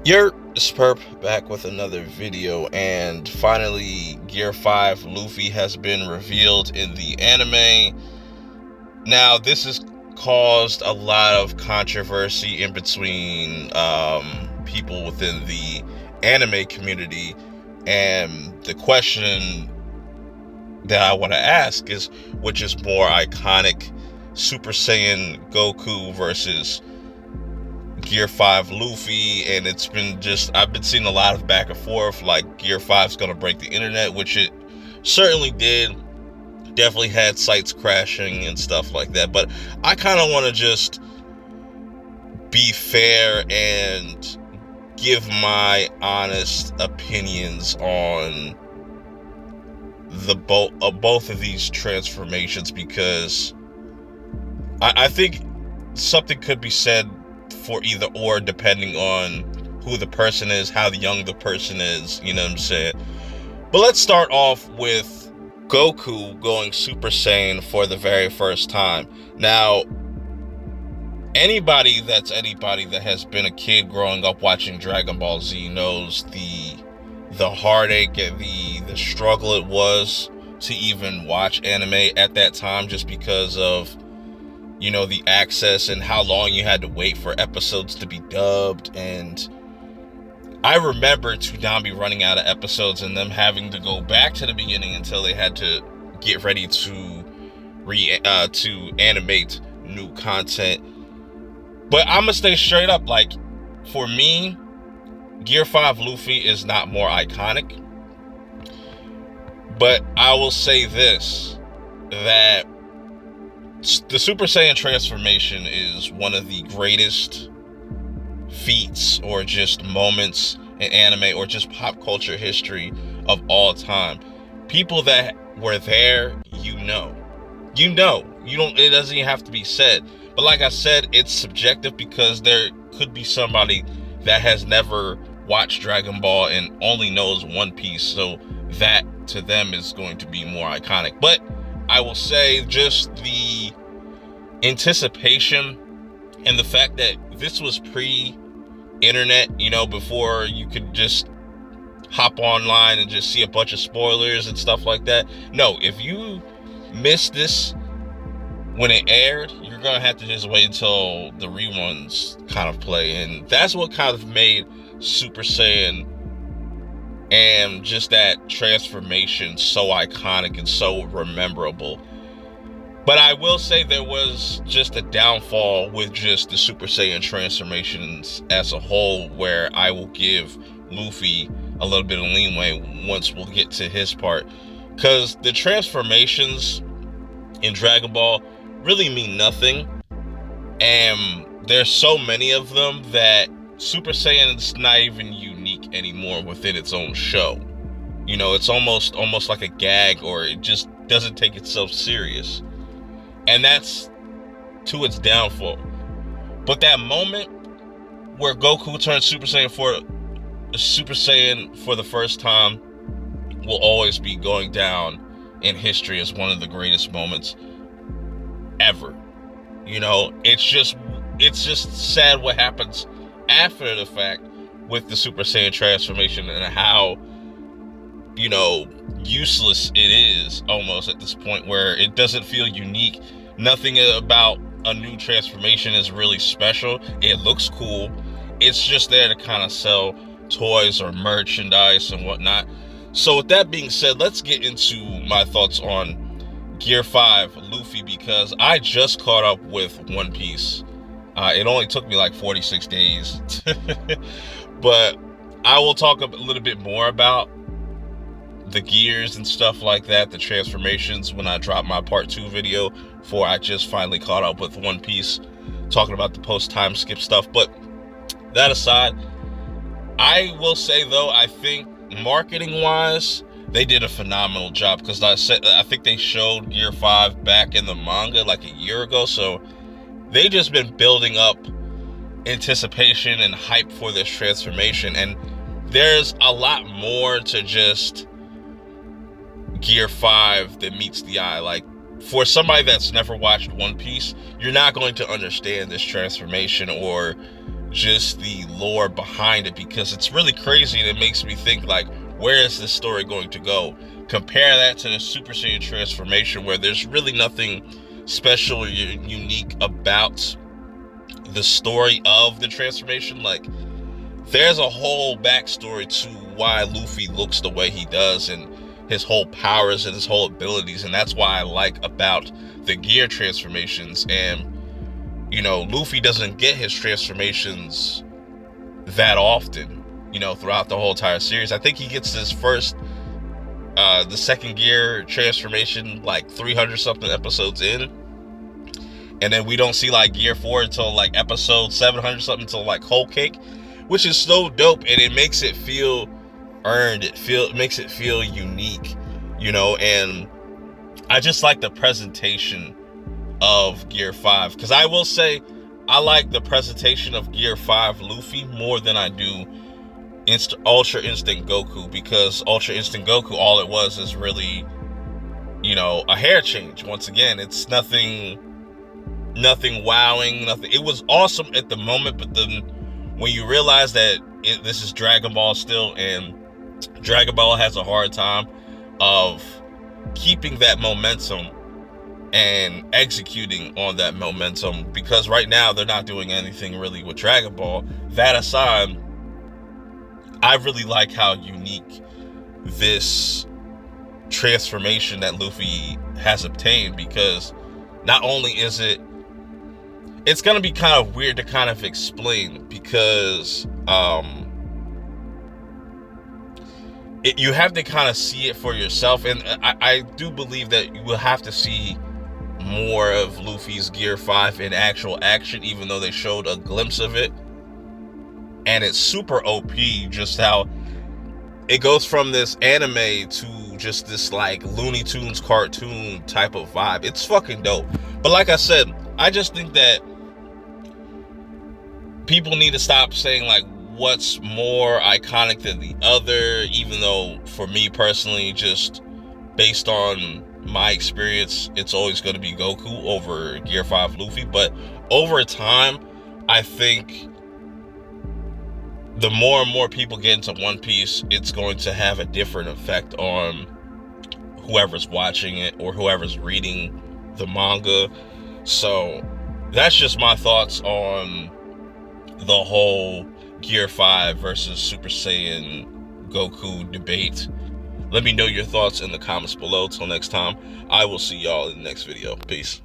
It's Perp back with another video, and finally Gear 5 Luffy has been revealed in the anime. Now this has caused a lot of controversy in between people within the anime community, and the question that I want to ask is, which is more iconic, Super Saiyan Goku versus Gear 5 Luffy? And I've been seeing a lot of back and forth, like Gear 5's gonna break the internet, which it certainly did. Definitely had sites crashing and stuff like that. But I kind of want to just be fair and give my honest opinions on both of these transformations, because I think something could be said for either or, depending on who the person is, how young the person is, you know what I'm saying? But let's start off with Goku going Super Saiyan for the very first time. Now, anybody that has been a kid growing up watching Dragon Ball Z knows the heartache and the struggle it was to even watch anime at that time, just because of, you know, the access and how long you had to wait for episodes to be dubbed. And I remember Toonami running out of episodes and them having to go back to the beginning until they had to get ready to animate new content. But I'm gonna stay straight up, like, for me, Gear 5 Luffy is not more iconic. But I will say this, that the Super Saiyan transformation is one of the greatest feats or just moments in anime or just pop culture history of all time. People that were there, you don't, it doesn't even have to be said. But like I said, it's subjective, because there could be somebody that has never watched Dragon Ball and only knows One Piece, so that to them is going to be more iconic. But I will say, just the anticipation and the fact that this was pre-internet, you know, before you could just hop online and just see a bunch of spoilers and stuff like that. No, if you missed this when it aired, you're gonna have to just wait until the reruns kind of play. And that's what kind of made Super Saiyan and just that transformation so iconic and so rememberable. But I will say there was just a downfall with just the Super Saiyan transformations as a whole, where I will give Luffy a little bit of leeway once we'll get to his part. Because the transformations in Dragon Ball really mean nothing. And there's so many of them that Super Saiyan is not even unique anymore within its own show. You know, it's almost like a gag, or it just doesn't take itself serious. And that's to its downfall. But that moment where Goku turned Super Saiyan for the first time will always be going down in history as one of the greatest moments ever. You know, it's just sad what happens after the fact with the Super Saiyan transformation, and how, you know, useless it is almost at this point, where it doesn't feel unique. Nothing about a new transformation is really special. It looks cool. It's just there to kind of sell toys or merchandise and whatnot. So with that being said, let's get into my thoughts on Gear 5 Luffy, because I just caught up with One Piece. It only took me like 46 days. But I will talk a little bit more about the gears and stuff like that, the transformations, when I drop my part 2 video, before I just finally caught up with One Piece, talking about the post-time skip stuff. But that aside, I will say though, I think marketing wise, they did a phenomenal job, because I think they showed Gear 5 back in the manga like a year ago, so they just been building up anticipation and hype for this transformation. And there's a lot more to just Gear 5 that meets the eye. Like, for somebody that's never watched One Piece, you're not going to understand this transformation or just the lore behind it, because it's really crazy and it makes me think, like, where is this story going to go? Compare that to the Super Saiyan transformation, where there's really nothing special or unique about the story of the transformation. Like, there's a whole backstory to why Luffy looks the way he does, and his whole powers and his whole abilities, and that's why I like about the gear transformations. And you know, Luffy doesn't get his transformations that often, you know, throughout the whole entire series. I think he gets his first the second gear transformation like 300 something episodes in, and then we don't see like gear 4 until like episode 700 something, until like Whole Cake, which is so dope, and it makes it feel earned. It makes it feel unique, you know. And I just like the presentation of Gear 5, because I will say I like the presentation of Gear 5 Luffy more than I do Ultra Instinct Goku, because Ultra Instinct Goku, all it was is really, you know, a hair change. Once again, it's nothing wowing, nothing. It was awesome at the moment, but then when you realize that this is Dragon Ball still, and Dragon Ball has a hard time of keeping that momentum and executing on that momentum, because right now they're not doing anything really with Dragon Ball. That aside, I really like how unique this transformation that Luffy has obtained, because not only is it's gonna be kind of weird to kind of explain, because you have to kind of see it for yourself, and I do believe that you will have to see more of Luffy's Gear 5 in actual action, even though they showed a glimpse of it. And it's super OP, just how it goes from this anime to just this like Looney Tunes cartoon type of vibe. It's fucking dope. But like I said, I just think that people need to stop saying like what's more iconic than the other, even though for me personally, just based on my experience, it's always going to be Goku over Gear 5 Luffy. But over time, I think the more and more people get into One Piece, it's going to have a different effect on whoever's watching it or whoever's reading the manga. So that's just my thoughts on the whole Gear 5 versus Super Saiyan Goku debate. Let me know your thoughts in the comments below. Till next time, I will see y'all in the next video. Peace.